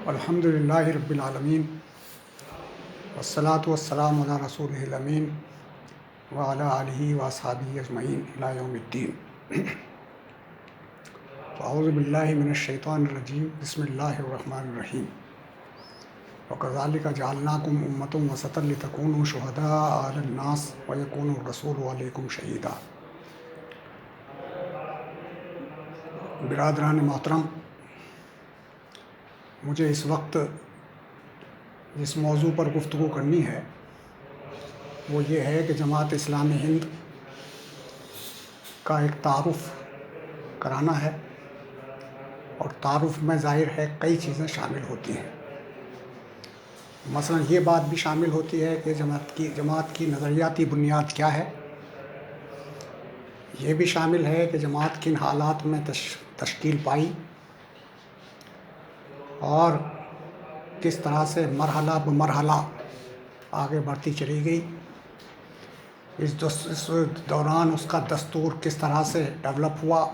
الحمد للہ رب العالمین والصلاة والسلام علی رسول الامین وعلی آلہ واصحابہ اجمعین الی یوم الدین۔ اعوذ باللہ من الشیطان الرجیم، بسم اللہ الرحمن الرحیم۔ وکذالک جعلناکم امۃ وسطا لتکونوا شہداء علی الناس ویکون الرسول علیکم شہیدا۔ برادران محترم، مجھے اس وقت جس موضوع پر گفتگو کرنی ہے وہ یہ ہے کہ جماعت اسلامی ہند کا ایک تعارف کرانا ہے، اور تعارف میں ظاہر ہے کئی چیزیں شامل ہوتی ہیں۔ مثلا یہ بات بھی شامل ہوتی ہے کہ جماعت کی نظریاتی بنیاد کیا ہے، یہ بھی شامل ہے کہ جماعت کن حالات میں تشکیل پائی اور کس طرح سے مرحلہ بمرحلہ آگے بڑھتی چلی گئی، اس دوران اس کا دستور کس طرح سے ڈیولپ ہوا،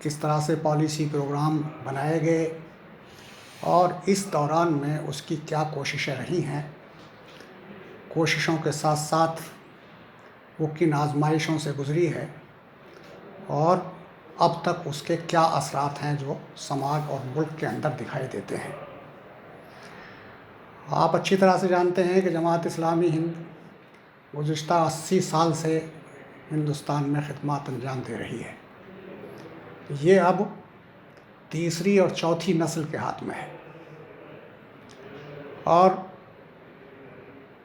کس طرح سے پالیسی پروگرام بنائے گئے، اور اس دوران میں اس کی کیا کوششیں رہی ہیں، کوششوں کے ساتھ ساتھ وہ کن آزمائشوں سے گزری ہے، اور اب تک اس کے کیا اثرات ہیں جو سماج اور ملک کے اندر دکھائی دیتے ہیں۔ آپ اچھی طرح سے جانتے ہیں کہ جماعت اسلامی ہند گزشتہ 80 سال سے ہندوستان میں خدمات انجام دے رہی ہے۔ یہ اب تیسری اور چوتھی نسل کے ہاتھ میں ہے، اور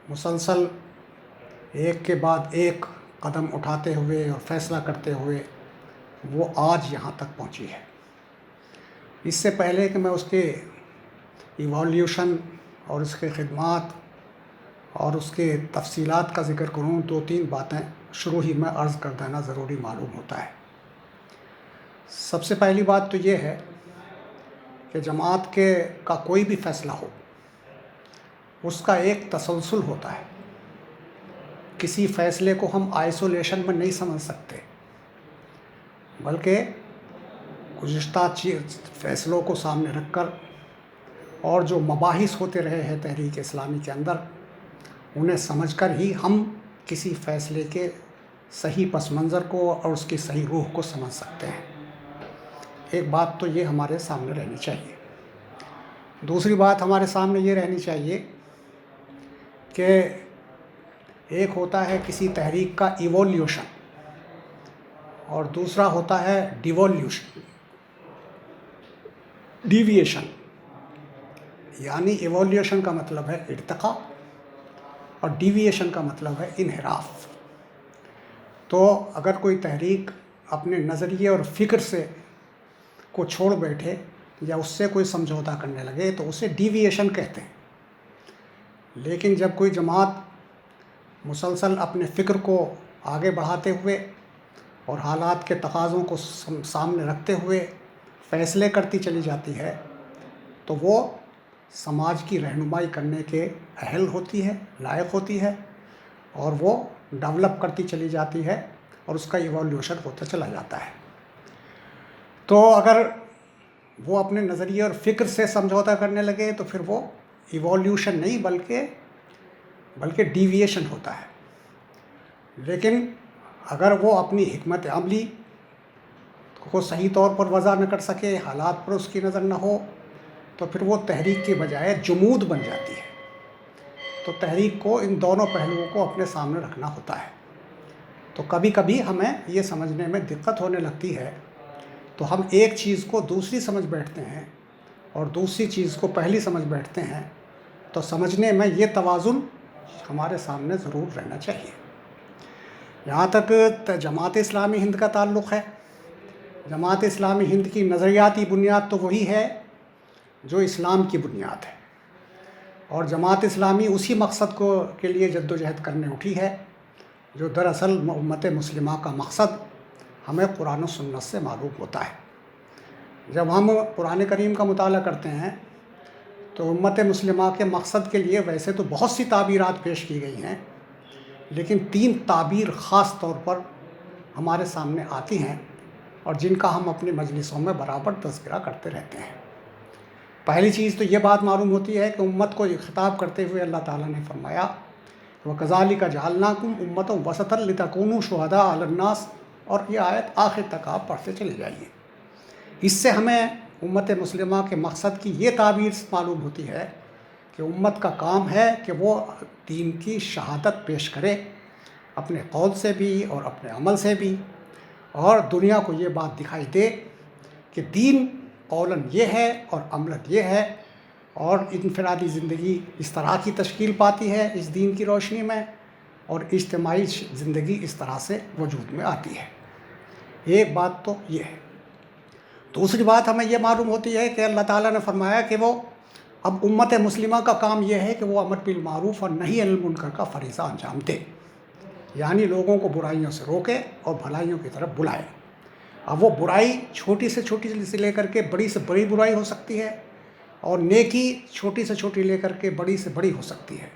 مسلسل ایک کے بعد ایک قدم اٹھاتے ہوئے اور فیصلہ کرتے ہوئے وہ آج یہاں تک پہنچی ہے۔ اس سے پہلے کہ میں اس کے ایوالوشن اور اس کے خدمات اور اس کے تفصیلات کا ذکر کروں، 2-3 باتیں شروع ہی میں عرض کر دینا ضروری معلوم ہوتا ہے۔ سب سے پہلی بات تو یہ ہے کہ جماعت کا کوئی بھی فیصلہ ہو، اس کا ایک تسلسل ہوتا ہے۔ کسی فیصلے کو ہم آئسولیشن میں نہیں سمجھ سکتے، بلکہ گزشتہ فیصلوں کو سامنے رکھ کر اور جو مباحث ہوتے رہے ہیں تحریک اسلامی کے اندر، انہیں سمجھ کر ہی ہم کسی فیصلے کے صحیح پس منظر کو اور اس کی صحیح روح کو سمجھ سکتے ہیں۔ ایک بات تو یہ ہمارے سامنے رہنی چاہیے۔ دوسری بات ہمارے سامنے یہ رہنی چاہیے کہ ایک ہوتا ہے کسی تحریک کا ایولیوشن، اور دوسرا ہوتا ہے ڈیویشن۔ یعنی ایولیوشن کا مطلب ہے ارتقاء، اور ڈیویشن کا مطلب ہے انحراف۔ تو اگر کوئی تحریک اپنے نظریے اور فکر سے کو چھوڑ بیٹھے یا اس سے کوئی سمجھوتا کرنے لگے تو اسے ڈیویشن کہتے ہیں۔ لیکن جب کوئی جماعت مسلسل اپنے فکر کو آگے بڑھاتے ہوئے اور حالات کے تقاضوں کو سامنے رکھتے ہوئے فیصلے کرتی چلی جاتی ہے تو وہ سماج کی رہنمائی کرنے کے اہل ہوتی ہے، لائق ہوتی ہے، اور وہ ڈیولپ کرتی چلی جاتی ہے اور اس کا ایولیوشن ہوتا چلا جاتا ہے۔ تو اگر وہ اپنے نظریے اور فکر سے سمجھوتا کرنے لگے تو پھر وہ ایولیوشن نہیں بلکہ ڈیویشن ہوتا ہے۔ لیکن اگر وہ اپنی حکمت عملی کو صحیح طور پر وضع نہ کر سکے، حالات پر اس کی نظر نہ ہو، تو پھر وہ تحریک کی بجائے جمود بن جاتی ہے۔ تو تحریک کو ان دونوں پہلوؤں کو اپنے سامنے رکھنا ہوتا ہے۔ تو کبھی کبھی ہمیں یہ سمجھنے میں دقت ہونے لگتی ہے، تو ہم ایک چیز کو دوسری سمجھ بیٹھتے ہیں اور دوسری چیز کو پہلی سمجھ بیٹھتے ہیں۔ تو سمجھنے میں یہ توازن ہمارے سامنے ضرور رہنا چاہیے۔ یہاں تک جماعت اسلامی ہند کا تعلق ہے، جماعت اسلامی ہند کی نظریاتی بنیاد تو وہی ہے جو اسلام کی بنیاد ہے، اور جماعت اسلامی اسی مقصد کے لیے جد و جہد کرنے اٹھی ہے جو دراصل امت مسلمہ کا مقصد ہمیں قرآن و سنت سے معلوم ہوتا ہے۔ جب ہم قرآن کریم کا مطالعہ کرتے ہیں تو امت مسلمہ کے مقصد کے لیے ویسے تو بہت سی تعبیرات پیش کی گئی ہیں، لیکن 3 تعبیر خاص طور پر ہمارے سامنے آتی ہیں اور جن کا ہم اپنی مجلسوں میں برابر تذکرہ کرتے رہتے ہیں۔ پہلی چیز تو یہ بات معلوم ہوتی ہے کہ امت کو خطاب کرتے ہوئے اللہ تعالیٰ نے فرمایا وَكَذَلِكَ جَعَلْنَاكُمْ أُمَّةً وَسَطًا لِتَكُونُوا شُهَدَاءَ عَلَى النَّاسِ، اور یہ آیت آخر تک آپ پڑھتے چلے جائیے۔ اس سے ہمیں امت مسلمہ کے مقصد کی یہ تعبیر معلوم ہوتی ہے کہ امت کا کام ہے کہ وہ دین کی شہادت پیش کرے، اپنے قول سے بھی اور اپنے عمل سے بھی، اور دنیا کو یہ بات دکھائی دے کہ دین قولاً یہ ہے اور عملاً یہ ہے، اور انفرادی زندگی اس طرح کی تشکیل پاتی ہے اس دین کی روشنی میں، اور اجتماعی زندگی اس طرح سے وجود میں آتی ہے۔ ایک بات تو یہ ہے۔ دوسری بات ہمیں یہ معلوم ہوتی ہے کہ اللہ تعالیٰ نے فرمایا کہ وہ اب امت مسلمہ کا کام یہ ہے کہ وہ امر بالمعروف اور نہی عن المنکر کا فریضہ انجام دے، یعنی لوگوں کو برائیوں سے روکے اور بھلائیوں کی طرف بلائے۔ اب وہ برائی چھوٹی سے چھوٹی سے لے کر کے بڑی سے بڑی برائی ہو سکتی ہے، اور نیکی چھوٹی سے چھوٹی لے کر کے بڑی سے بڑی ہو سکتی ہے،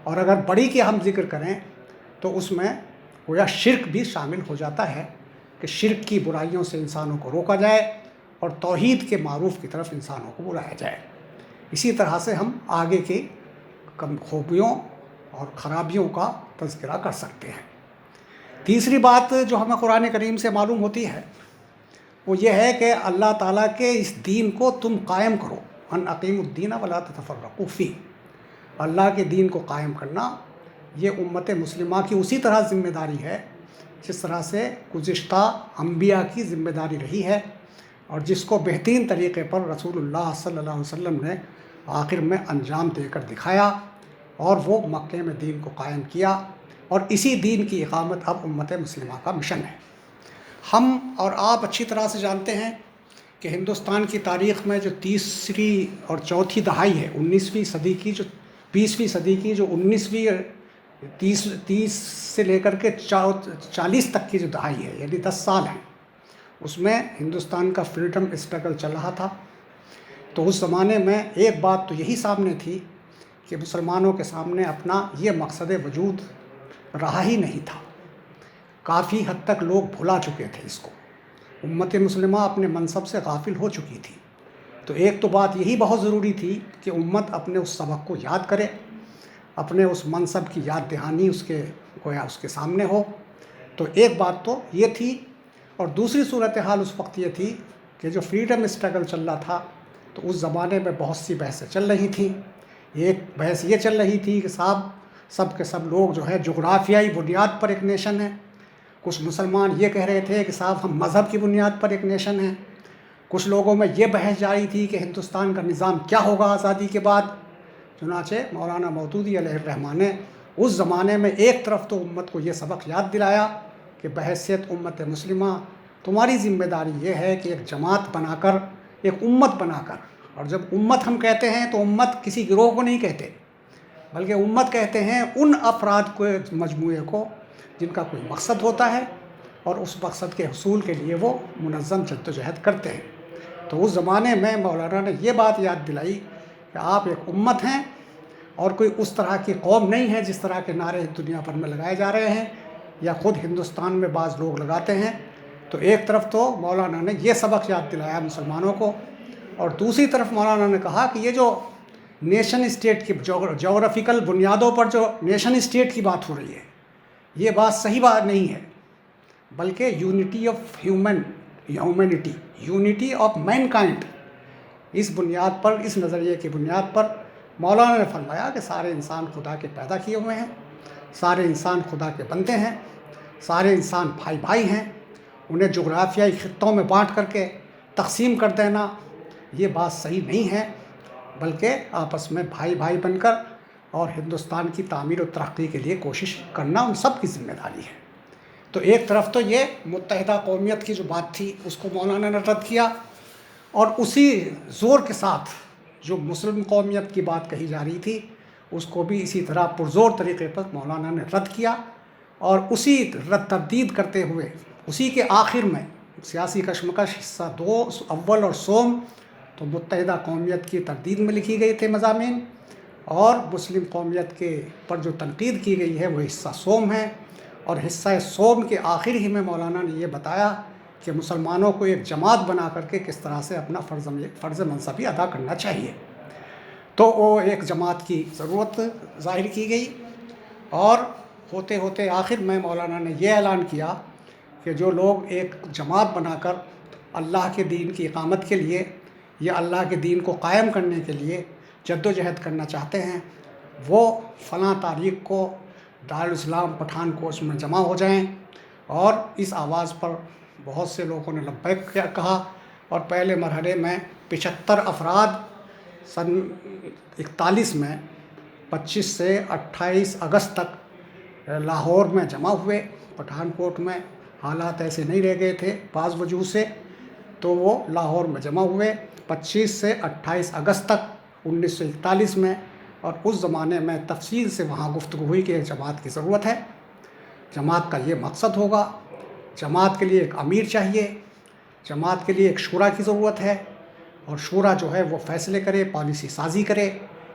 اور اگر بڑی کی ہم ذکر کریں تو اس میں گویا شرک بھی شامل ہو جاتا ہے کہ شرک کی برائیوں سے انسانوں کو روکا جائے اور توحید کے معروف کی طرف انسانوں کو بلایا جائے۔ اسی طرح سے ہم آگے کی خوبیوں اور خرابیوں کا تذکرہ کر سکتے ہیں۔ تیسری بات جو ہمیں قرآن کریم سے معلوم ہوتی ہے وہ یہ ہے کہ اللہ تعالیٰ کے اس دین کو تم قائم کرو، ان اقیم الدین ولا تتفرقوا فیہ۔ اللہ کے دین کو قائم کرنا یہ امت مسلمہ کی اسی طرح ذمہ داری ہے جس طرح سے گزشتہ انبیاء کی ذمہ داری رہی ہے، اور جس کو بہترین طریقے پر رسول اللہ صلی اللہ علیہ وسلم نے آخر میں انجام دے کر دکھایا، اور وہ مکے میں دین کو قائم کیا، اور اسی دین کی اقامت اب امت مسلمہ کا مشن ہے۔ ہم اور آپ اچھی طرح سے جانتے ہیں کہ ہندوستان کی تاریخ میں جو تیسری اور چوتھی دہائی ہے 19ویں صدی کی، جو 20ویں صدی کی، جو 19 سے لے کر کے 40 تک کی جو دہائی ہے، یعنی 10 سال ہیں، اس میں ہندوستان کا فریڈم اسٹرگل چل رہا تھا۔ تو اس زمانے میں ایک بات تو یہی سامنے تھی کہ مسلمانوں کے سامنے اپنا یہ مقصد وجود رہا ہی نہیں تھا۔ کافی حد تک لوگ بھلا چکے تھے اس کو، امت مسلمہ اپنے منصب سے غافل ہو چکی تھی۔ تو ایک تو بات یہی بہت ضروری تھی کہ امت اپنے اس سبق کو یاد کرے، اپنے اس منصب کی یاد دہانی اس کے سامنے ہو۔ تو ایک بات تو یہ تھی، اور دوسری صورتحال اس وقت یہ تھی کہ جو فریڈم اسٹرگل چل رہا تھا تو اس زمانے میں بہت سی بحثیں چل رہی تھیں۔ ایک بحث یہ چل رہی تھی کہ سب کے سب لوگ جو ہے جغرافیائی بنیاد پر ایک نیشن ہے۔ کچھ مسلمان یہ کہہ رہے تھے کہ صاحب ہم مذہب کی بنیاد پر ایک نیشن ہیں۔ کچھ لوگوں میں یہ بحث جاری تھی کہ ہندوستان کا نظام کیا ہوگا آزادی کے بعد۔ چنانچہ مولانا مودودی علیہ الرحمہ نے اس زمانے میں ایک طرف تو امت کو یہ سبق یاد دلایا کہ بحیثیت امت مسلمہ تمہاری ذمہ داری یہ ہے کہ ایک جماعت بنا کر، ایک امت بنا کر، اور جب امت ہم کہتے ہیں تو امت کسی گروہ کو نہیں کہتے، بلکہ امت کہتے ہیں ان افراد کو، مجموعے کو، جن کا کوئی مقصد ہوتا ہے اور اس مقصد کے حصول کے لیے وہ منظم جدوجہد کرتے ہیں۔ تو اس زمانے میں مولانا نے یہ بات یاد دلائی کہ آپ ایک امت ہیں اور کوئی اس طرح کی قوم نہیں ہے جس طرح کے نعرے دنیا بھر میں لگائے جا رہے ہیں یا خود ہندوستان میں بعض لوگ لگاتے ہیں۔ تو ایک طرف تو مولانا نے یہ سبق یاد دلایا مسلمانوں کو، اور دوسری طرف مولانا نے کہا کہ یہ جو نیشن اسٹیٹ کی جغرافیکل بنیادوں پر جو نیشن اسٹیٹ کی بات ہو رہی ہے، یہ بات صحیح بات نہیں ہے، بلکہ unity of humanity, unity of mankind, اس بنیاد پر، اس نظریے کی بنیاد پر مولانا نے فرمایا کہ سارے انسان خدا کے پیدا کیے ہوئے ہیں، سارے انسان خدا کے بندے ہیں، سارے انسان بھائی بھائی ہیں۔ انہیں جغرافیائی خطوں میں بانٹ کر کے تقسیم کر دینا یہ بات صحیح نہیں ہے، بلکہ آپس میں بھائی بھائی بن کر اور ہندوستان کی تعمیر و ترقی کے لیے کوشش کرنا ان سب کی ذمہ داری ہے۔ تو ایک طرف تو یہ متحدہ قومیت کی جو بات تھی اس کو مولانا نے رد کیا، اور اسی زور کے ساتھ جو مسلم قومیت کی بات کہی جا رہی تھی اس کو بھی اسی طرح پرزور طریقے پر مولانا نے رد کیا، اور اسی رد تردید کرتے ہوئے اسی کے آخر میں سیاسی کشمکش حصہ 2 اول اور سوم تو متحدہ قومیت کی تردید میں لکھی گئی تھے مضامین، اور مسلم قومیت کے پر جو تنقید کی گئی ہے وہ حصہ سوم ہے۔ اور حصہ سوم کے آخر ہی میں مولانا نے یہ بتایا کہ مسلمانوں کو ایک جماعت بنا کر کے کس طرح سے اپنا فرض منصبی ادا کرنا چاہیے. تو وہ ایک جماعت کی ضرورت ظاہر کی گئی، اور ہوتے ہوتے آخر میں مولانا نے یہ اعلان کیا کہ جو لوگ ایک جماعت بنا کر اللہ کے دین کی اقامت کے لیے یا اللہ کے دین کو قائم کرنے کے لیے جد و جہد کرنا چاہتے ہیں، وہ فلاں تاریخ کو دارالاسلام پٹھان کوٹ میں جمع ہو جائیں. اور اس آواز پر بہت سے لوگوں نے لبیک کہا، اور پہلے مرحلے میں 75 افراد سن 41 میں 25 سے 28 اگست تک لاہور میں جمع ہوئے. پٹھان کوٹ میں حالات ایسے نہیں رہ گئے تھے بعض وجوہ سے، تو وہ لاہور میں جمع ہوئے 25 سے 28 اگست تک 1941 میں. اور اس زمانے میں تفصیل سے وہاں گفتگو ہوئی کہ ایک جماعت کی ضرورت ہے، جماعت کا یہ مقصد ہوگا، جماعت کے لیے ایک امیر چاہیے، جماعت کے لیے ایک شورا کی ضرورت ہے، اور شورا جو ہے وہ فیصلے کرے، پالیسی سازی کرے.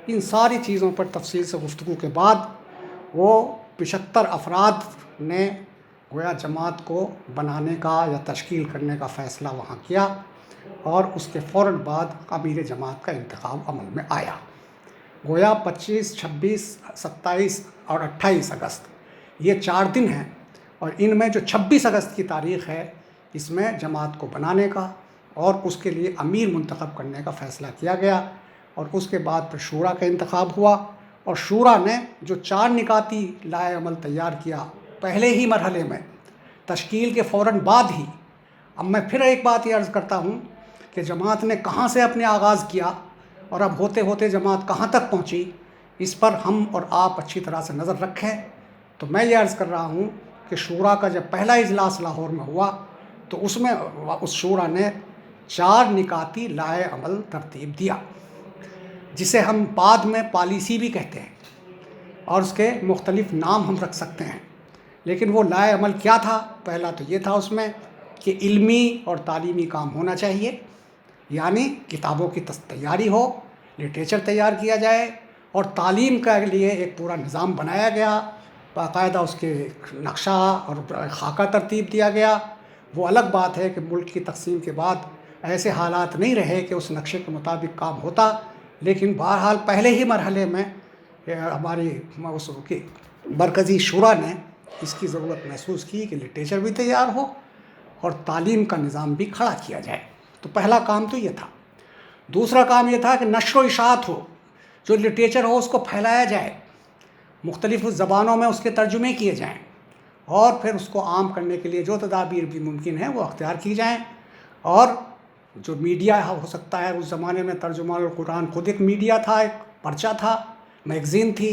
ان ساری چیزوں پر تفصیل سے گفتگو کے بعد وہ 75 افراد نے گویا جماعت کو بنانے کا یا تشکیل کرنے کا فیصلہ وہاں کیا، اور اس کے فوراً بعد امیر جماعت کا انتخاب عمل میں آیا. گویا 25، 26، 27 اور 28 اگست یہ 4 دن ہیں، اور ان میں جو 26 اگست کی تاریخ ہے اس میں جماعت کو بنانے کا اور اس کے لیے امیر منتخب کرنے کا فیصلہ کیا گیا. اور اس کے بعد پھر شورا کا انتخاب ہوا، اور شورا نے جو 4 نکاتی لائحہ عمل تیار کیا پہلے ہی مرحلے میں، تشکیل کے فوراً بعد ہی. اب میں پھر ایک بات یہ عرض کرتا ہوں کہ جماعت نے کہاں سے اپنے آغاز کیا اور اب ہوتے ہوتے جماعت کہاں تک پہنچی، اس پر ہم اور آپ اچھی طرح سے نظر رکھیں. تو میں یہ عرض کر رہا ہوں کہ شورا کا جب پہلا اجلاس لاہور میں ہوا تو اس میں اس شورا نے 4 نکاتی لائحہ عمل ترتیب دیا، جسے ہم بعد میں پالیسی بھی کہتے ہیں، اور اس کے مختلف نام ہم رکھ سکتے ہیں. لیکن وہ لائحہ عمل کیا تھا؟ پہلا تو یہ تھا اس میں کہ علمی اور تعلیمی کام ہونا چاہیے، یعنی کتابوں کی تیاری ہو، لٹریچر تیار کیا جائے، اور تعلیم کے لیے ایک پورا نظام بنایا گیا، باقاعدہ اس کے نقشہ اور خاکہ ترتیب دیا گیا. وہ الگ بات ہے کہ ملک کی تقسیم کے بعد ایسے حالات نہیں رہے کہ اس نقشے کے مطابق کام ہوتا، لیکن بہرحال پہلے ہی مرحلے میں ہماری اس کی مرکزی شورا نے اس کی ضرورت محسوس کی کہ لٹریچر بھی تیار ہو اور تعلیم کا نظام بھی کھڑا کیا جائے. تو پہلا کام تو یہ تھا. دوسرا کام یہ تھا کہ نشر و اشاعت ہو، جو لٹریچر ہو اس کو پھیلایا جائے، مختلف زبانوں میں اس کے ترجمے کیے جائیں، اور پھر اس کو عام کرنے کے لیے جو تدابیر بھی ممکن ہیں وہ اختیار کی جائیں. اور جو میڈیا ہو سکتا ہے، اس زمانے میں ترجمان القرآن خود ایک میڈیا تھا، ایک پرچہ تھا، میگزین تھی،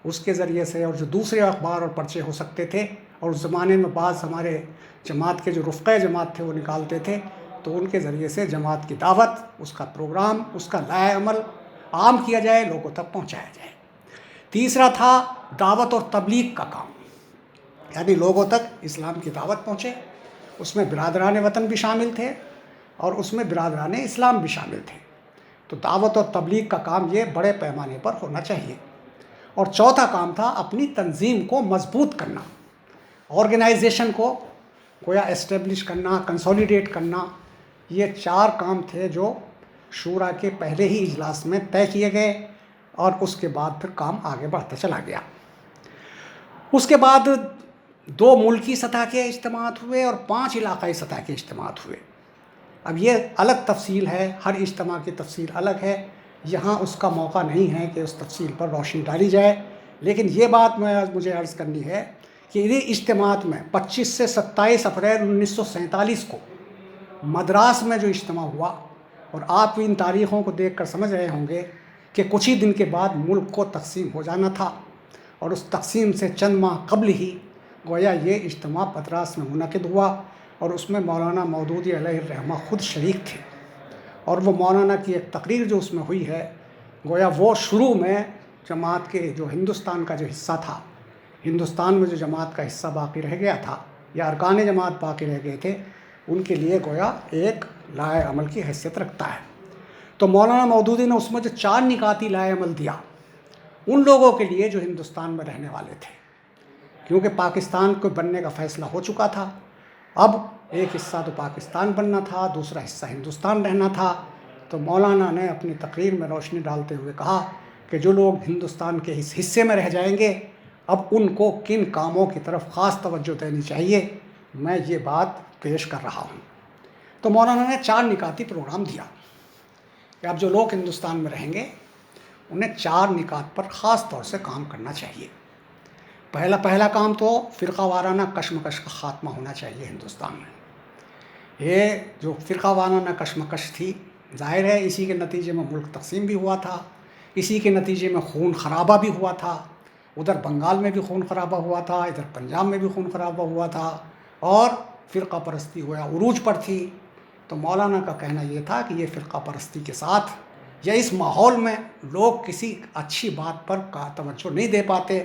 اس کے ذریعے سے، اور جو دوسرے اخبار اور پرچے ہو سکتے تھے. اور اس زمانے میں بعض ہمارے جماعت کے جو رفقۂ جماعت تھے وہ نکالتے تھے، تو ان کے ذریعے سے جماعت کی دعوت، اس کا پروگرام، اس کا لائحہ عمل عام کیا جائے، لوگوں تک پہنچایا جائے. تیسرا تھا دعوت اور تبلیغ کا کام، یعنی لوگوں تک اسلام کی دعوت پہنچے. اس میں برادران وطن بھی شامل تھے اور اس میں برادران اسلام بھی شامل تھے. تو دعوت اور تبلیغ کا کام یہ بڑے پیمانے پر ہونا چاہیے. اور چوتھا کام تھا اپنی تنظیم کو مضبوط کرنا، آرگنائزیشن کو گویا اسٹیبلش کرنا، کنسولیڈیٹ کرنا. یہ 4 کام تھے جو شورا کے پہلے ہی اجلاس میں طے کیے گئے، اور اس کے بعد پھر کام آگے بڑھتا چلا گیا. اس کے بعد 2 ملکی سطح کے اجتماعات ہوئے اور 5 علاقائی سطح کے اجتماعات ہوئے. اب یہ الگ تفصیل ہے، ہر اجتماع کی تفصیل الگ ہے، یہاں اس کا موقع نہیں ہے کہ اس تفصیل پر روشنی ڈالی جائے. لیکن یہ بات مجھے عرض کرنی ہے کہ انہیں اجتماعات میں 25 سے 27 اپریل 1947 کو مدراس میں جو اجتماع ہوا، اور آپ ان تاریخوں کو دیکھ کر سمجھ رہے ہوں گے کہ کچھ ہی دن کے بعد ملک کو تقسیم ہو جانا تھا، اور اس تقسیم سے چند ماہ قبل ہی گویا یہ اجتماع مدراس میں منعقد ہوا. اور اس میں مولانا مودودی علیہ الرحمہ خود شریک تھے. اور وہ مولانا کی ایک تقریر جو اس میں ہوئی ہے، گویا وہ شروع میں جماعت کے جو ہندوستان کا جو حصہ تھا، ہندوستان میں جو جماعت کا حصہ باقی رہ گیا تھا یا ارکان جماعت باقی رہ گئے تھے، ان کے لیے گویا ایک لائحہ عمل کی حیثیت رکھتا ہے. تو مولانا مودودی نے اس میں جو 4 نکاتی لائحہ عمل دیا ان لوگوں کے لیے جو ہندوستان میں رہنے والے تھے، کیونکہ پاکستان کو بننے کا فیصلہ ہو چکا تھا. اب ایک حصہ تو پاکستان بننا تھا، دوسرا حصہ ہندوستان رہنا تھا۔ تو مولانا نے اپنی تقریر میں روشنی ڈالتے ہوئے کہا کہ جو لوگ ہندوستان کے اس حصے میں رہ جائیں گے اب ان کو کن کاموں کی طرف خاص توجہ دینی چاہیے، میں یہ بات پیش کر رہا ہوں۔ تو مولانا نے 4 نکاتی پروگرام دیا کہ اب جو لوگ ہندوستان میں رہیں گے انہیں 4 نکات پر خاص طور سے کام کرنا چاہیے۔ پہلا کام تو فرقہ وارانہ کشمکش کا خاتمہ ہونا چاہیے ہندوستان میں۔ یہ جو فرقہ وارانہ کشمکش تھی، ظاہر ہے اسی کے نتیجے میں ملک تقسیم بھی ہوا تھا، اسی کے نتیجے میں خون خرابہ بھی ہوا تھا۔ ادھر بنگال میں بھی خون خرابہ ہوا تھا، ادھر پنجاب میں بھی خون خرابہ ہوا تھا، اور فرقہ پرستی ہوا عروج پر تھی۔ تو مولانا کا کہنا یہ تھا کہ یہ فرقہ پرستی کے ساتھ یا اس ماحول میں لوگ کسی اچھی بات پر توجہ نہیں دے پاتے،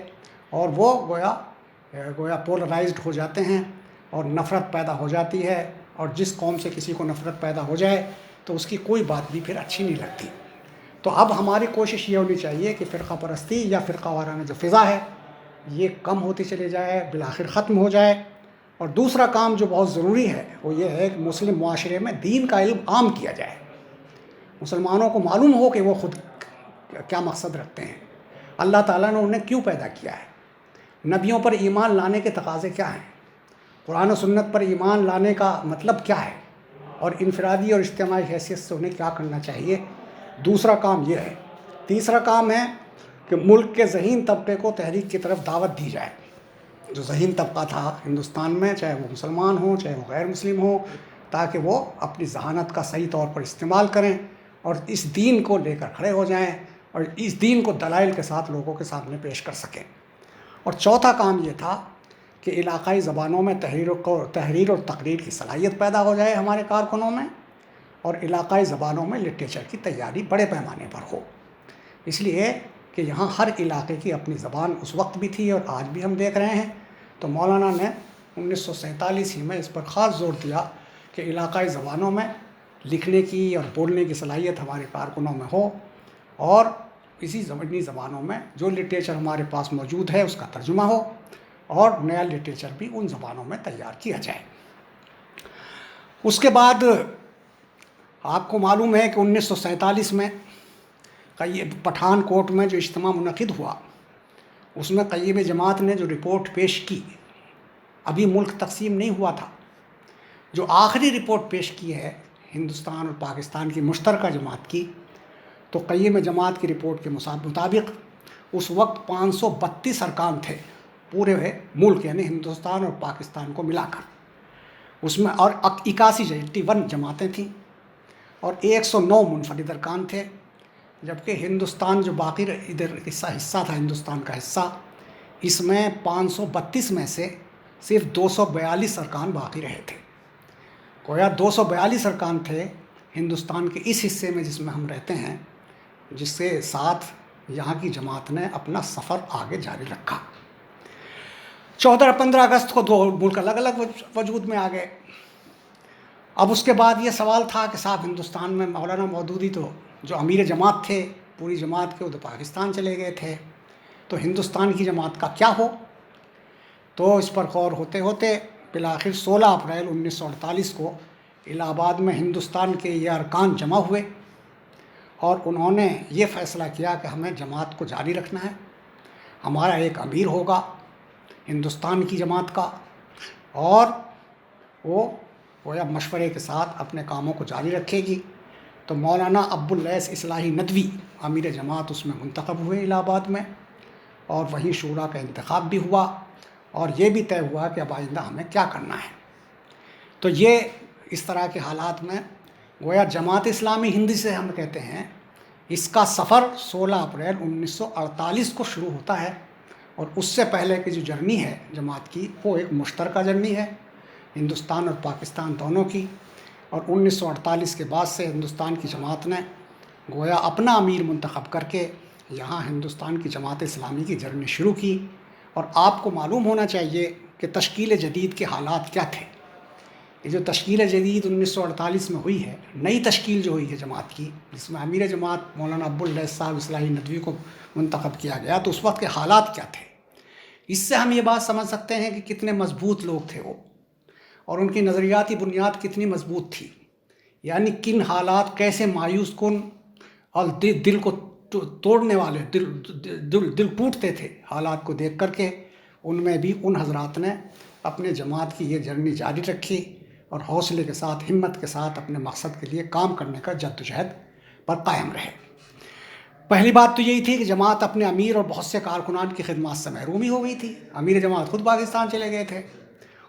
اور وہ گویا پولرائزڈ ہو جاتے ہیں اور نفرت پیدا ہو جاتی ہے، اور جس قوم سے کسی کو نفرت پیدا ہو جائے تو اس کی کوئی بات بھی پھر اچھی نہیں لگتی۔ تو اب ہماری کوشش یہ ہونی چاہیے کہ فرقہ پرستی یا فرقہ وارانہ جو فضا ہے یہ کم ہوتی چلی جائے، بالآخر ختم ہو جائے۔ اور دوسرا کام جو بہت ضروری ہے وہ یہ ہے کہ مسلم معاشرے میں دین کا علم عام کیا جائے، مسلمانوں کو معلوم ہو کہ وہ خود کیا مقصد رکھتے ہیں، اللہ تعالیٰ نے انہیں کیوں پیدا کیا ہے، نبیوں پر ایمان لانے کے تقاضے کیا ہیں، قرآن و سنت پر ایمان لانے کا مطلب کیا ہے، اور انفرادی اور اجتماعی حیثیت سے انہیں کیا کرنا چاہیے۔ دوسرا کام یہ ہے۔ تیسرا کام ہے کہ ملک کے ذہین طبقے کو تحریک کی طرف دعوت دی جائے۔ جو ذہین طبقہ تھا ہندوستان میں، چاہے وہ مسلمان ہوں چاہے وہ غیر مسلم ہوں، تاکہ وہ اپنی ذہانت کا صحیح طور پر استعمال کریں اور اس دین کو لے کر کھڑے ہو جائیں اور اس دین کو دلائل کے ساتھ لوگوں کے سامنے پیش کر سکیں۔ اور چوتھا کام یہ تھا کہ علاقائی زبانوں میں تحریر اور تقریر کی صلاحیت پیدا ہو جائے ہمارے کارکنوں میں، اور علاقائی زبانوں میں لٹریچر کی تیاری بڑے پیمانے پر ہو، اس لیے کہ یہاں ہر علاقے کی اپنی زبان اس وقت بھی تھی اور آج بھی ہم دیکھ رہے ہیں۔ تو مولانا نے 1947 ہی میں اس پر خاص زور دیا کہ علاقائی زبانوں میں لکھنے کی اور بولنے کی صلاحیت ہمارے کارکنوں میں ہو، اور اسی زبانوں میں جو لٹریچر ہمارے پاس موجود ہے اس کا ترجمہ ہو، اور نیا لٹریچر بھی ان زبانوں میں تیار کیا جائے۔ اس کے بعد آپ کو معلوم ہے کہ 1947 میں پٹھان کوٹ میں جو اجتماع منعقد ہوا اس میں قیم جماعت نے جو رپورٹ پیش کی، ابھی ملک تقسیم نہیں ہوا تھا، جو آخری رپورٹ پیش کی ہے ہندوستان اور پاکستان کی مشترکہ جماعت کی، تو قیم جماعت کی رپورٹ کے مطابق اس وقت 532 ارکان تھے پورے ملک، یعنی ہندوستان اور پاکستان کو ملا کر، اس میں اور 81 جماعتیں تھیں اور 109 منفرد ارکان تھے، جبکہ ہندوستان جو باقی ادھر حصہ تھا ہندوستان کا حصہ، اس میں 532 میں سے صرف 242 ارکان باقی رہے تھے۔ گویا 242 ارکان تھے ہندوستان کے اس حصے میں جس میں ہم رہتے ہیں، جس کے ساتھ یہاں کی جماعت نے اپنا سفر آگے جاری رکھا۔ 14 اور 15 اگست کو 2 ملک الگ الگ وجود میں آ گئے۔ اب اس کے بعد یہ سوال تھا کہ صاحب ہندوستان میں مولانا مودودی تو جو امیر جماعت تھے پوری جماعت کے، وہ تو پاکستان چلے گئے تھے، تو ہندوستان کی جماعت کا کیا ہو؟ تو اس پر غور ہوتے ہوتے بالآخر 16 اپریل 1948 کو الہ آباد میں ہندوستان کے یہ ارکان جمع ہوئے، اور انہوں نے یہ فیصلہ کیا کہ ہمیں جماعت کو جاری رکھنا ہے، ہمارا ایک امیر ہوگا ہندوستان کی جماعت کا، اور وہ گویا مشورے کے ساتھ اپنے کاموں کو جاری رکھے گی۔ تو مولانا ابواللیث اصلاحی ندوی امیر جماعت اس میں منتخب ہوئے الہ آباد میں، اور وہیں شورا کا انتخاب بھی ہوا، اور یہ بھی طے ہوا کہ اب آئندہ ہمیں کیا کرنا ہے۔ تو یہ اس طرح کے حالات میں گویا جماعت اسلامی ہند سے ہم کہتے ہیں، اس کا سفر 16 اپریل 1948 کو شروع ہوتا ہے، اور اس سے پہلے کی جو جرنی ہے جماعت کی وہ ایک مشترکہ جرنی ہے ہندوستان اور پاکستان دونوں کی، اور 1948 کے بعد سے ہندوستان کی جماعت نے گویا اپنا امیر منتخب کر کے یہاں ہندوستان کی جماعت اسلامی کی جرنی شروع کی۔ اور آپ کو معلوم ہونا چاہیے کہ تشکیل جدید کے حالات کیا تھے۔ یہ جو تشکیل جدید 1948 میں ہوئی ہے، نئی تشکیل جو ہوئی ہے جماعت کی، جس میں امیر جماعت مولانا ابواللیث صاحب اصلاحی ندوی کو منتخب کیا گیا، تو اس وقت کے حالات کیا تھے، اس سے ہم یہ بات سمجھ سکتے ہیں کہ کتنے مضبوط لوگ تھے وہ، اور ان کی نظریاتی بنیاد کتنی مضبوط تھی، یعنی کن حالات کیسے مایوس کن اور دل کو توڑنے والے، دل ٹوٹتے تھے حالات کو دیکھ کر کے، ان میں بھی ان حضرات نے اپنے جماعت کی یہ جرنی جاری رکھی اور حوصلے کے ساتھ، ہمت کے ساتھ اپنے مقصد کے لیے کام کرنے کا جدوجہد پر قائم رہے۔ پہلی بات تو یہی تھی کہ جماعت اپنے امیر اور بہت سے کارکنان کی خدمات سے محرومی ہو گئی تھی۔ امیر جماعت خود پاکستان چلے گئے تھے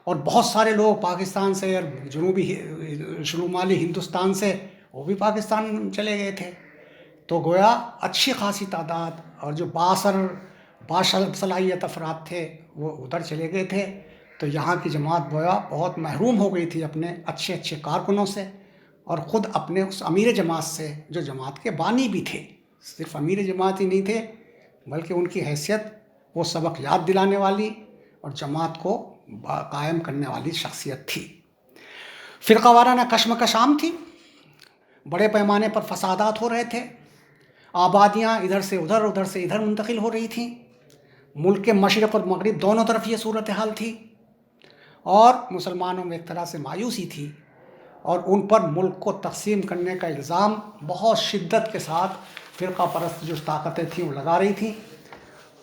اور بہت سارے لوگ پاکستان سے اور جنوبی شمالی ہندوستان سے وہ بھی پاکستان چلے گئے تھے، تو گویا اچھی خاصی تعداد اور جو باصلاحیت افراد تھے وہ ادھر چلے گئے تھے، تو یہاں کی جماعت گویا بہت محروم ہو گئی تھی اپنے اچھے اچھے کارکنوں سے، اور خود اپنے اس امیر جماعت سے جو جماعت کے بانی بھی تھے۔ صرف امیر جماعت ہی نہیں تھے بلکہ ان کی حیثیت وہ سبق یاد دلانے والی اور جماعت کو قائم کرنے والی شخصیت تھی۔ فرقہ وارانہ کشمکش عام تھی، بڑے پیمانے پر فسادات ہو رہے تھے، آبادیاں ادھر سے ادھر، ادھر سے ادھر منتقل ہو رہی تھیں، ملک کے مشرق اور مغرب دونوں طرف یہ صورتحال تھی، اور مسلمانوں میں ایک طرح سے مایوسی تھی، اور ان پر ملک کو تقسیم کرنے کا الزام بہت شدت کے ساتھ فرقہ پرست جو طاقتیں تھیں وہ لگا رہی تھیں،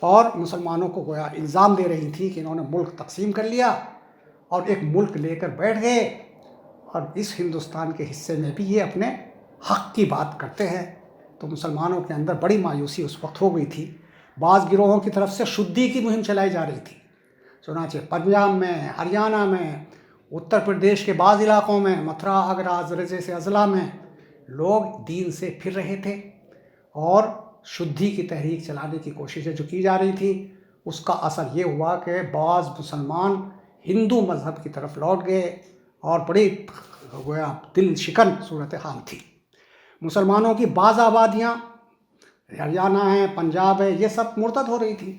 اور مسلمانوں کو گویا الزام دے رہی تھی کہ انہوں نے ملک تقسیم کر لیا اور ایک ملک لے کر بیٹھ گئے، اور اس ہندوستان کے حصے میں بھی یہ اپنے حق کی بات کرتے ہیں۔ تو مسلمانوں کے اندر بڑی مایوسی اس وقت ہو گئی تھی۔ بعض گروہوں کی طرف سے شدی کی مہم چلائی جا رہی تھی، چنانچہ پنجاب میں، ہریانہ میں، اتر پردیش کے بعض علاقوں میں، متھرا، آگرہ، جیسے اضلاع میں لوگ دین سے پھر رہے تھے، اور شدھی کی تحریک چلانے کی کوششیں جو کی جا رہی تھیں، اس کا اثر یہ ہوا کہ بعض مسلمان ہندو مذہب کی طرف لوٹ گئے، اور بڑی گویا دل شکن صورتحال تھی۔ مسلمانوں کی بعض آبادیاں، ہریانہ ہے، پنجاب ہے، یہ سب مرتد ہو رہی تھی،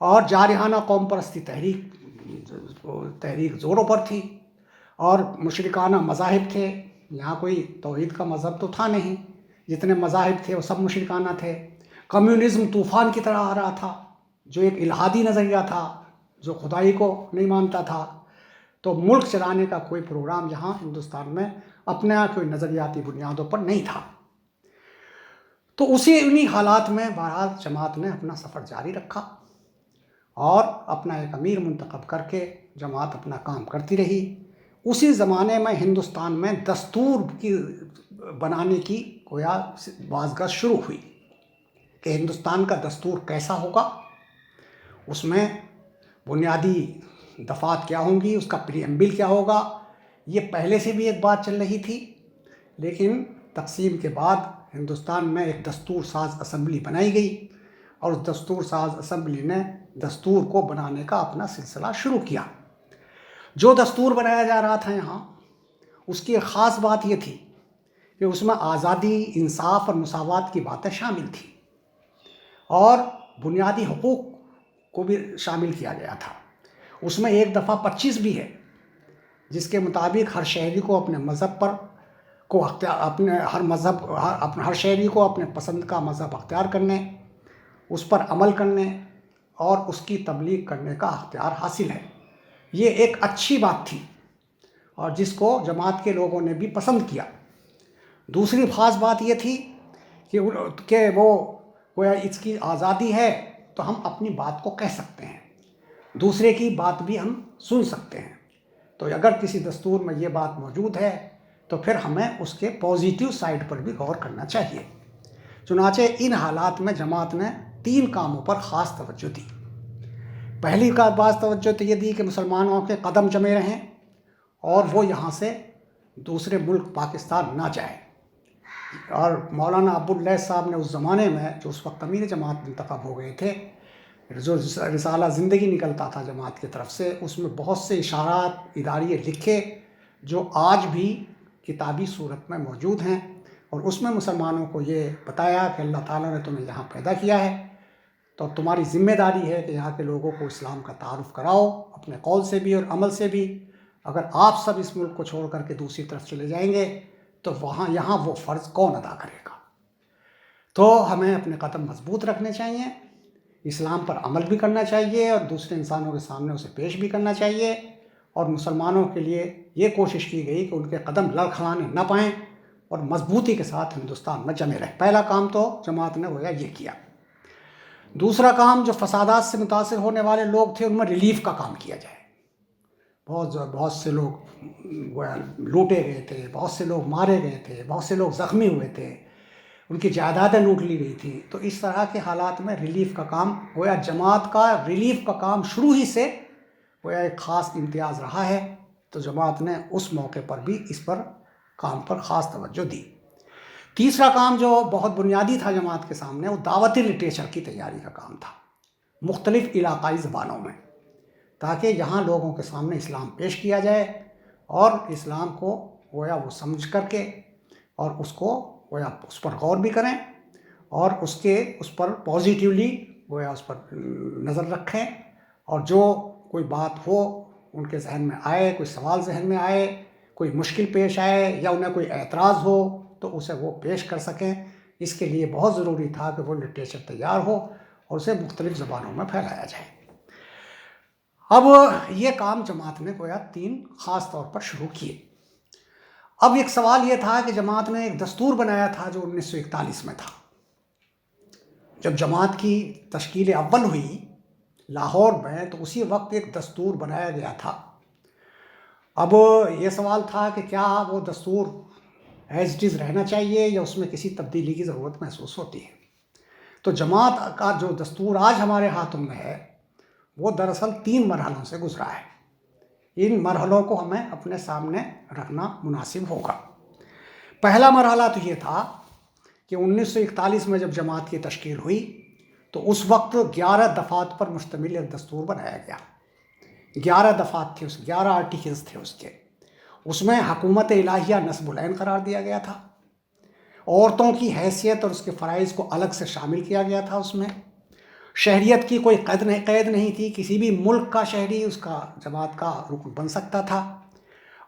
اور جارحانہ قوم پرستی تحریک زوروں پر تھی، اور مشرکانہ مذاہب تھے۔ یہاں کوئی توحید کا مذہب تو تھا نہیں، جتنے مذاہب تھے وہ سب مشرکانہ تھے۔ کمیونزم طوفان کی طرح آ رہا تھا، جو ایک الہادی نظریہ تھا، جو خدائی کو نہیں مانتا تھا۔ تو ملک چلانے کا کوئی پروگرام یہاں ہندوستان میں اپنے کوئی نظریاتی بنیادوں پر نہیں تھا۔ تو انہی حالات میں بہرحال جماعت نے اپنا سفر جاری رکھا، اور اپنا ایک امیر منتخب کر کے جماعت اپنا کام کرتی رہی۔ اسی زمانے میں ہندوستان میں دستور کی بنانے کی گویا بازگشت شروع ہوئی کہ ہندوستان کا دستور کیسا ہوگا، اس میں بنیادی دفعات کیا ہوں گی، اس کا پریمبل کیا ہوگا۔ یہ پہلے سے بھی ایک بات چل رہی تھی، لیکن تقسیم کے بعد ہندوستان میں ایک دستور ساز اسمبلی بنائی گئی، اور اس دستور ساز اسمبلی نے دستور کو بنانے کا اپنا سلسلہ شروع کیا۔ جو دستور بنایا جا رہا تھا یہاں، اس کی ایک خاص بات یہ تھی کہ اس میں آزادی، انصاف اور مساوات کی باتیں شامل تھیں، اور بنیادی حقوق کو بھی شامل کیا گیا تھا۔ اس میں ایک دفعہ 25 بھی ہے، جس کے مطابق ہر شہری کو اپنے مذہب پر ہر شہری کو اپنے پسند کا مذہب اختیار کرنے، اس پر عمل کرنے اور اس کی تبلیغ کرنے کا اختیار حاصل ہے۔ یہ ایک اچھی بات تھی، اور جس کو جماعت کے لوگوں نے بھی پسند کیا۔ دوسری خاص بات یہ تھی کہ وہ گویا اس کی آزادی ہے تو ہم اپنی بات کو کہہ سکتے ہیں، دوسرے کی بات بھی ہم سن سکتے ہیں۔ تو اگر کسی دستور میں یہ بات موجود ہے تو پھر ہمیں اس کے پازیٹیو سائڈ پر بھی غور کرنا چاہیے۔ چنانچہ ان حالات میں جماعت نے 3 کاموں پر خاص توجہ دی۔ پہلی بات توجہ تو یہ دی کہ مسلمانوں کے قدم جمے رہیں، اور وہ یہاں سے دوسرے ملک پاکستان نہ جائیں۔ اور مولانا ابواللیث صاحب نے اس زمانے میں، جو اس وقت امیر جماعت منتخب ہو گئے تھے، جو رسالہ زندگی نکلتا تھا جماعت کی طرف سے، اس میں بہت سے اشارات اداریے لکھے جو آج بھی کتابی صورت میں موجود ہیں، اور اس میں مسلمانوں کو یہ بتایا کہ اللہ تعالیٰ نے تمہیں یہاں پیدا کیا ہے، تو تمہاری ذمہ داری ہے کہ یہاں کے لوگوں کو اسلام کا تعارف کراؤ، اپنے قول سے بھی اور عمل سے بھی۔ اگر آپ سب اس ملک کو چھوڑ کر کے دوسری طرف چلے جائیں گے تو یہاں وہ فرض کون ادا کرے گا؟ تو ہمیں اپنے قدم مضبوط رکھنے چاہیے، اسلام پر عمل بھی کرنا چاہیے، اور دوسرے انسانوں کے سامنے اسے پیش بھی کرنا چاہیے، اور مسلمانوں کے لیے یہ کوشش کی گئی کہ ان کے قدم لڑکھڑانے نہ پائیں اور مضبوطی کے ساتھ ہندوستان میں جمے رہے. پہلا کام تو جماعت نے گویا یہ کیا. دوسرا کام، جو فسادات سے متاثر ہونے والے لوگ تھے ان میں ریلیف کا کام کیا جائے. بہت سے لوگ گویا لوٹے گئے تھے، بہت سے لوگ مارے گئے تھے، بہت سے لوگ زخمی ہوئے تھے، ان کی جائیدادیں لوٹ لی گئی تھیں. تو اس طرح کے حالات میں ریلیف کا کام گویا جماعت کا ریلیف کا کام شروع ہی سے گویا ایک خاص امتیاز رہا ہے. تو جماعت نے اس موقع پر بھی اس پر کام پر خاص توجہ دی. تیسرا کام جو بہت بنیادی تھا جماعت کے سامنے، وہ دعوتی لٹریچر کی تیاری کا کام تھا مختلف علاقائی زبانوں میں، تاکہ یہاں لوگوں کے سامنے اسلام پیش کیا جائے اور اسلام کو گویا وہ سمجھ کر کے اور اس کو گویا اس پر غور بھی کریں اور اس پر پازیٹیولی گویا اس پر نظر رکھیں، اور جو کوئی بات ہو ان کے ذہن میں آئے، کوئی سوال ذہن میں آئے، کوئی مشکل پیش آئے یا انہیں کوئی اعتراض ہو تو اسے وہ پیش کر سکیں. اس کے لیے بہت ضروری تھا کہ وہ لٹریچر تیار ہو اور اسے مختلف زبانوں میں پھیلایا جائے. اب یہ کام جماعت نے گویا 3 خاص طور پر شروع کیے. اب ایک سوال یہ تھا کہ جماعت نے ایک دستور بنایا تھا جو 1941 میں تھا. جب جماعت کی تشکیل اول ہوئی لاہور میں تو اسی وقت ایک دستور بنایا گیا تھا. اب یہ سوال تھا کہ کیا وہ دستور ایز اٹ از رہنا چاہیے یا اس میں کسی تبدیلی کی ضرورت محسوس ہوتی ہے. تو جماعت کا جو دستور آج ہمارے ہاتھوں میں ہے وہ دراصل 3 مرحلوں سے گزرا ہے. ان مرحلوں کو ہمیں اپنے سامنے رکھنا مناسب ہوگا. پہلا مرحلہ تو یہ تھا کہ 1941 میں جب جماعت کی تشکیل ہوئی تو اس وقت 11 دفعات پر مشتمل ایک دستور بنایا گیا. 11 دفعات تھے، 11 آرٹیکلز تھے اس کے. اس میں حکومت الہیہ نصب العین قرار دیا گیا تھا. عورتوں کی حیثیت اور اس کے فرائض کو الگ سے شامل کیا گیا تھا. اس میں شہریت کی کوئی قید نہیں تھی، کسی بھی ملک کا شہری اس کا جماعت کا رکن بن سکتا تھا.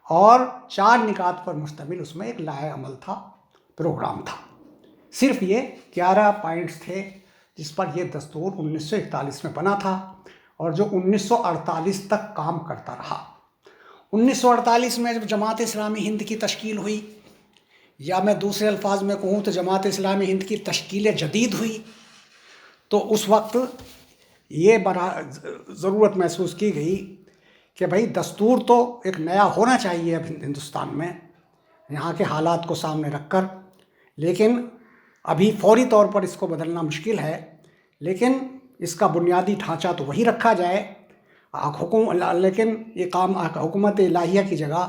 اور 4 نکات پر مشتمل اس میں ایک لائحہ عمل تھا، پروگرام تھا. صرف یہ 11 پوائنٹس تھے جس پر یہ دستور 1941 میں بنا تھا اور جو 1948 تک کام کرتا رہا. 1948 میں جب جماعت اسلامی ہند کی تشکیل ہوئی، یا میں دوسرے الفاظ میں کہوں تو جماعت اسلامی ہند کی تشکیل جدید ہوئی، تو اس وقت یہ ضرورت محسوس کی گئی کہ بھئی دستور تو ایک نیا ہونا چاہیے اب ہندوستان میں یہاں کے حالات کو سامنے رکھ کر. لیکن ابھی فوری طور پر اس کو بدلنا مشکل ہے، لیکن اس کا بنیادی ڈھانچہ تو وہی رکھا جائے. لیکن حکومت الہیہ کی جگہ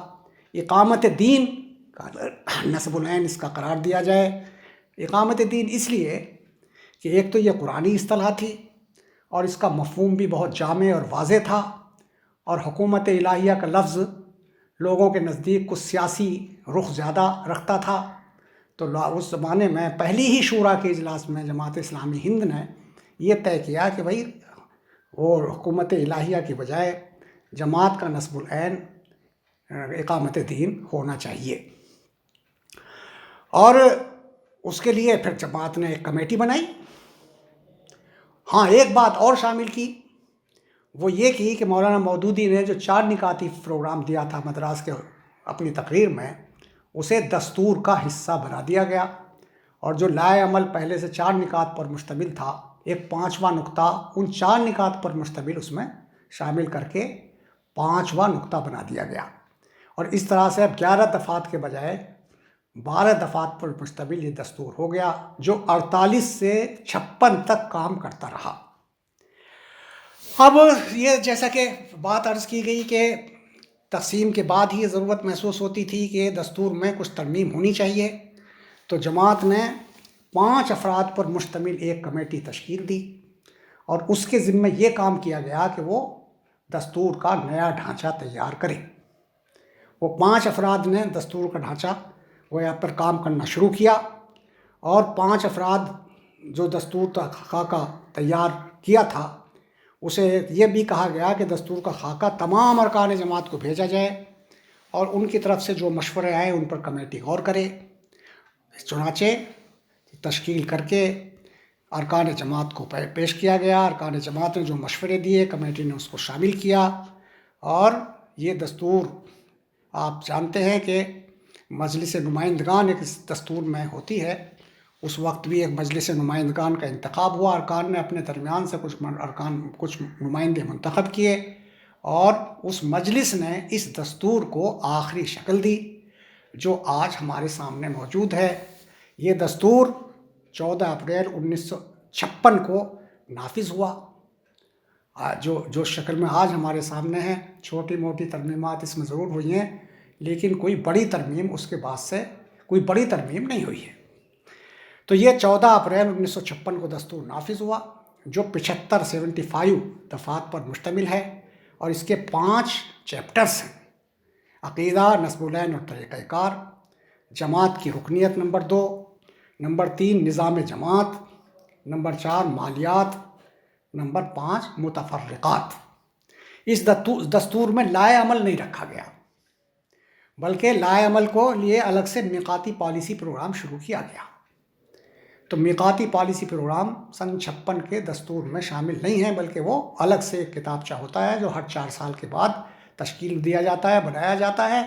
اقامت دین کا نصب العین اس کا قرار دیا جائے. اقامت دین اس لیے کہ ایک تو یہ قرآنی اصطلاح تھی اور اس کا مفہوم بھی بہت جامع اور واضح تھا، اور حکومت الہیہ کا لفظ لوگوں کے نزدیک کچھ سیاسی رخ زیادہ رکھتا تھا. تو اس زمانے میں پہلی ہی شورا کے اجلاس میں جماعت اسلامی ہند نے یہ طے کیا کہ بھئی وہ حکومت الہیہ کی بجائے جماعت کا نصب العین اقامت دین ہونا چاہیے. اور اس کے لیے پھر جماعت نے ایک کمیٹی بنائی. ہاں، ایک بات اور شامل کی، وہ یہ کی کہ مولانا مودودی نے جو 4 نکاتی پروگرام دیا تھا مدراس کے اپنی تقریر میں، اسے دستور کا حصہ بنا دیا گیا. اور جو لائحہ عمل پہلے سے 4 نکات پر مشتمل تھا، ایک 5واں نقطہ ان 4 نکات پر مشتمل اس میں شامل کر کے 5واں نقطہ بنا دیا گیا. اور اس طرح سے اب 11 دفعات کے بجائے 12 دفعات پر مشتمل یہ دستور ہو گیا، جو 48 سے 56 تک کام کرتا رہا. اب یہ جیسا کہ بات عرض کی گئی کہ تقسیم کے بعد ہی یہ ضرورت محسوس ہوتی تھی کہ دستور میں کچھ ترمیم ہونی چاہیے، تو جماعت نے 5 افراد پر مشتمل ایک کمیٹی تشکیل دی اور اس کے ذمہ یہ کام کیا گیا کہ وہ دستور کا نیا ڈھانچہ تیار کرے. وہ 5 افراد نے دستور کا ڈھانچہ گویا پر کام کرنا شروع کیا، اور 5 افراد جو دستور کا خاکہ تیار کیا تھا اسے یہ بھی کہا گیا کہ دستور کا خاکہ تمام ارکان جماعت کو بھیجا جائے اور ان کی طرف سے جو مشورے آئے ان پر کمیٹی غور کرے. چنانچہ تشکیل کر کے ارکان جماعت کو پیش کیا گیا. ارکان جماعت نے جو مشورے دیے کمیٹی نے اس کو شامل کیا اور یہ دستور آپ جانتے ہیں کہ مجلس نمائندگان ایک اس دستور میں ہوتی ہے، اس وقت بھی ایک مجلس نمائندگان کا انتخاب ہوا، ارکان نے اپنے درمیان سے کچھ نمائندے منتخب کیے، اور اس مجلس نے اس دستور کو آخری شکل دی جو آج ہمارے سامنے موجود ہے۔ یہ دستور 14 اپریل 1956 کو نافذ ہوا، جو شکل میں آج ہمارے سامنے ہے۔ چھوٹی موٹی ترمیمات اس میں ضرور ہوئی ہیں، لیکن کوئی بڑی ترمیم اس کے بعد سے کوئی بڑی ترمیم نہیں ہوئی ہے۔ تو یہ 14 اپریل 1956 کو دستور نافذ ہوا، جو 75 دفعات پر مشتمل ہے، اور اس کے 5 چیپٹرز ہیں: عقیدہ، نصب العین اور طریقہ کار، جماعت کی رکنیت نمبر 2، نمبر 3 نظام جماعت، نمبر 4 مالیات، نمبر 5 متفرقات۔ اس دستور میں لائے عمل نہیں رکھا گیا، بلکہ لائے عمل کو لیے الگ سے میقاتی پالیسی پروگرام شروع کیا گیا۔ تو میقاتی پالیسی پروگرام سن 56 کے دستور میں شامل نہیں ہیں، بلکہ وہ الگ سے ایک کتابچہ ہوتا ہے جو ہر 4 سال کے بعد تشکیل دیا جاتا ہے، بنایا جاتا ہے،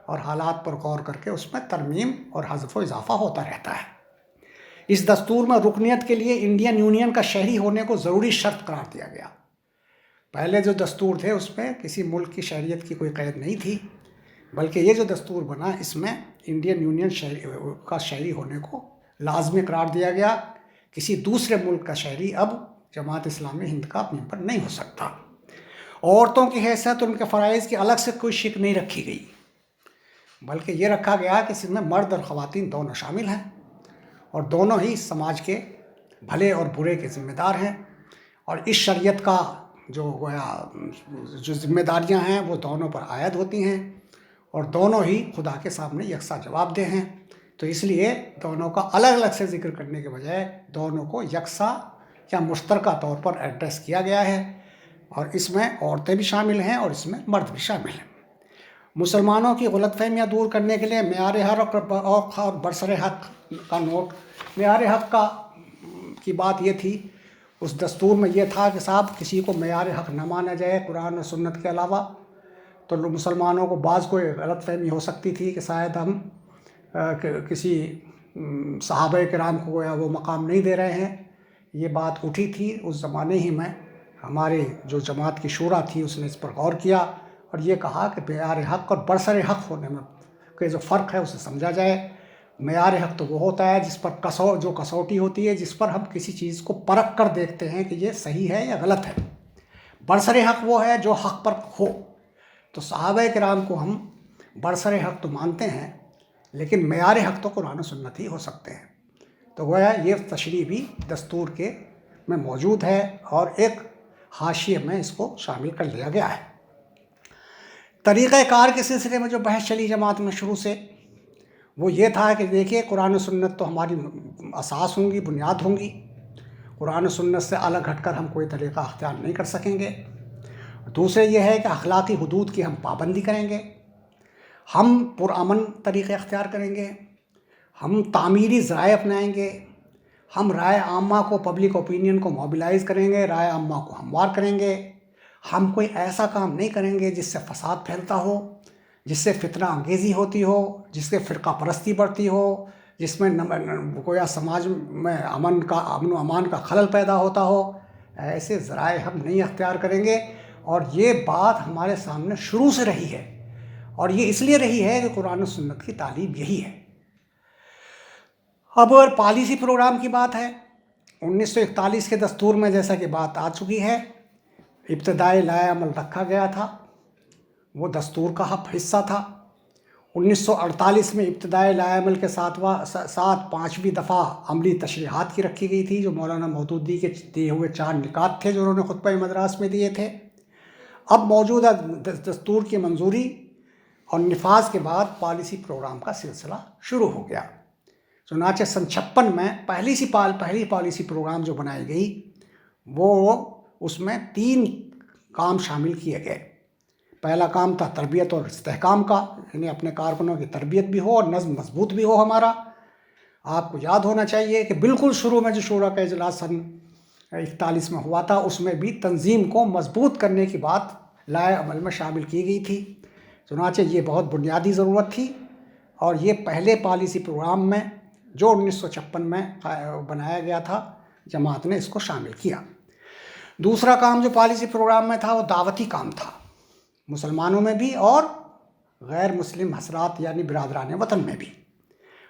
اور حالات پر غور کر کے اس میں ترمیم اور حذف و اضافہ ہوتا رہتا ہے۔ اس دستور میں رکنیت کے لیے انڈین یونین کا شہری ہونے کو ضروری شرط قرار دیا گیا۔ پہلے جو دستور تھے اس میں کسی ملک کی شہریت کی کوئی قید نہیں تھی، بلکہ یہ جو دستور بنا اس میں انڈین یونین کا شہری ہونے کو لازمی قرار دیا گیا۔ کسی دوسرے ملک کا شہری اب جماعت اسلامی ہند کا ممبر نہیں ہو سکتا۔ عورتوں کی حیثیت اور ان کے فرائض کی الگ سے کوئی شک نہیں رکھی گئی، بلکہ یہ رکھا گیا کہ اس میں مرد اور خواتین دونوں شامل ہیں، اور دونوں ہی سماج کے بھلے اور برے کے ذمہ دار ہیں، اور اس شریعت کا جو ذمہ داریاں ہیں وہ دونوں پر عائد ہوتی ہیں، اور دونوں ہی خدا کے سامنے یکساں جواب دہ ہیں۔ تو اس لیے دونوں کا الگ الگ سے ذکر کرنے کے بجائے دونوں کو یکساں یا مشترکہ طور پر ایڈریس کیا گیا ہے، اور اس میں عورتیں بھی شامل ہیں اور اس میں مرد بھی شامل ہیں۔ مسلمانوں کی غلط فہمیاں دور کرنے کے لیے معیار حق اور برسر حق کا نوٹ، معیار حق کی بات یہ تھی، اس دستور میں یہ تھا کہ صاحب کسی کو معیار حق نہ مانا جائے قرآن و سنت کے علاوہ۔ تو مسلمانوں کو بعض کوئی غلط فہمی ہو سکتی تھی کہ شاید ہم کسی صحابہ کرام کو وہ مقام نہیں دے رہے ہیں۔ یہ بات اٹھی تھی اس زمانے ہی میں، ہمارے جو جماعت کی شورا تھی اس نے اس پر غور کیا اور یہ کہا کہ معیار حق اور برسر حق ہونے میں کہ جو فرق ہے اسے سمجھا جائے۔ معیار حق تو وہ ہوتا ہے جس پر جو کسوٹی ہوتی ہے، جس پر ہم کسی چیز کو پرکھ کر دیکھتے ہیں کہ یہ صحیح ہے یا غلط ہے۔ برسر حق وہ ہے جو حق پر ہو۔ تو صحابہ کرام کو ہم برسر حق تو مانتے ہیں، لیکن معیار حق تو قرآن و سنت ہی ہو سکتے ہیں۔ تو گویا یہ تشریح بھی دستور کے میں موجود ہے، اور ایک حاشیے میں اس کو شامل کر لیا گیا ہے۔ طریقہ کار کے سلسلے میں جو بحث چلی جماعت میں شروع سے، وہ یہ تھا کہ دیکھیے قرآن و سنت تو ہماری اساس ہوں گی، بنیاد ہوں گی، قرآن و سنت سے الگ ہٹ کر ہم کوئی طریقہ اختیار نہیں کر سکیں گے۔ دوسرے یہ ہے کہ اخلاقی حدود کی ہم پابندی کریں گے، ہم پرامن طریقے اختیار کریں گے، ہم تعمیری ذرائع اپنائیں گے، ہم رائے عامہ کو، پبلک اوپینین کو موبلائز کریں گے، رائے عامہ کو ہموار کریں گے۔ ہم کوئی ایسا کام نہیں کریں گے جس سے فساد پھیلتا ہو، جس سے فتنہ انگیزی ہوتی ہو، جس سے فرقہ پرستی بڑھتی ہو، جس میں گویا سماج میں امن و امان کا خلل پیدا ہوتا ہو۔ ایسے ذرائع ہم نہیں اختیار کریں گے، اور یہ بات ہمارے سامنے شروع سے رہی ہے، اور یہ اس لیے رہی ہے کہ قرآن و سنت کی تعلیم یہی ہے۔ اب اگر پالیسی پروگرام کی بات ہے، 1941 کے دستور میں جیسا کہ بات آ چکی ہے، ابتدائی لائحہ عمل رکھا گیا تھا، وہ دستور کا حصہ تھا۔ 1948 میں ابتدائی لائحہ عمل کے ساتھ 5ویں دفعہ عملی تشریحات کی رکھی گئی تھی، جو مولانا مودودی کے دیے ہوئے 4 نکات تھے جو انہوں نے خطبہ مدراس میں دیے تھے۔ اب موجودہ دستور کی منظوری اور نفاذ کے بعد پالیسی پروگرام کا سلسلہ شروع ہو گیا۔ چنانچہ سن 56 میں پہلی پالیسی پروگرام جو بنائی گئی، وہ اس میں 3 کام شامل کیے گئے۔ پہلا کام تھا تربیت اور استحکام کا، یعنی اپنے کارکنوں کی تربیت بھی ہو اور نظم مضبوط بھی ہو ہمارا۔ آپ کو یاد ہونا چاہیے کہ بالکل شروع میں جو شورا کا اجلاس سن 41 میں ہوا تھا، اس میں بھی تنظیم کو مضبوط کرنے کی بات لائے عمل میں شامل کی گئی تھی۔ چنانچہ یہ بہت بنیادی ضرورت تھی اور یہ پہلے پالیسی پروگرام میں جو 1956 میں بنایا گیا تھا جماعت نے اس کو شامل کیا۔ دوسرا کام جو پالیسی پروگرام میں تھا وہ دعوتی کام تھا، مسلمانوں میں بھی اور غیر مسلم حضرات یعنی برادران وطن میں بھی۔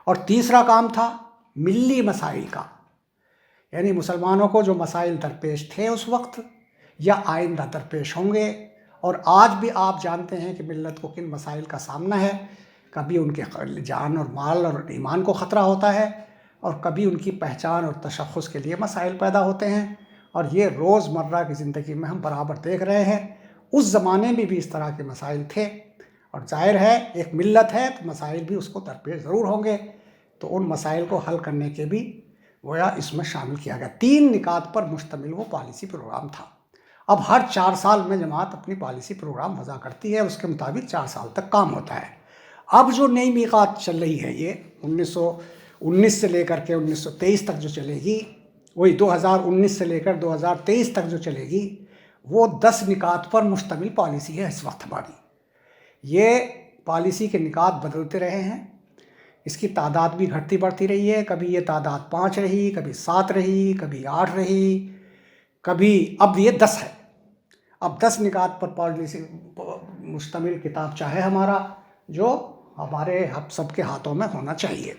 اور تیسرا کام تھا ملی مسائل کا، یعنی مسلمانوں کو جو مسائل درپیش تھے اس وقت یا آئندہ درپیش ہوں گے، اور آج بھی آپ جانتے ہیں کہ ملت کو کن مسائل کا سامنا ہے، کبھی ان کے جان اور مال اور ایمان کو خطرہ ہوتا ہے، اور کبھی ان کی پہچان اور تشخص کے لیے مسائل پیدا ہوتے ہیں، اور یہ روز مرہ کی زندگی میں ہم برابر دیکھ رہے ہیں۔ اس زمانے میں بھی اس طرح کے مسائل تھے، اور ظاہر ہے ایک ملت ہے تو مسائل بھی اس کو درپیش ضرور ہوں گے، تو ان مسائل کو حل کرنے کے بھی گویا اس میں شامل کیا گیا۔ 3 نکات پر مشتمل وہ پالیسی پروگرام تھا۔ اب ہر 4 سال میں جماعت اپنی پالیسی پروگرام وضع کرتی ہے، اس کے مطابق 4 سال تک کام ہوتا ہے۔ اب جو نئی میقات چل رہی ہے یہ 1919 سے لے کر کے 1923 تک جو چلے گی، وہی 2019 سے لے کر 2023 تک جو چلے گی، وہ 10 نکات پر مشتمل پالیسی ہے اس وقت ہماری۔ یہ پالیسی کے نکات بدلتے رہے ہیں، اس کی تعداد بھی گھٹتی بڑھتی رہی ہے، کبھی یہ تعداد 5 رہی، کبھی 7 رہی، کبھی 8 رہی، کبھی اب یہ 10 ہے۔ اب 10 نکات پر پالیسی مشتمل کتاب چاہے ہمارا جو ہمارے سب کے ہاتھوں میں ہونا چاہیے۔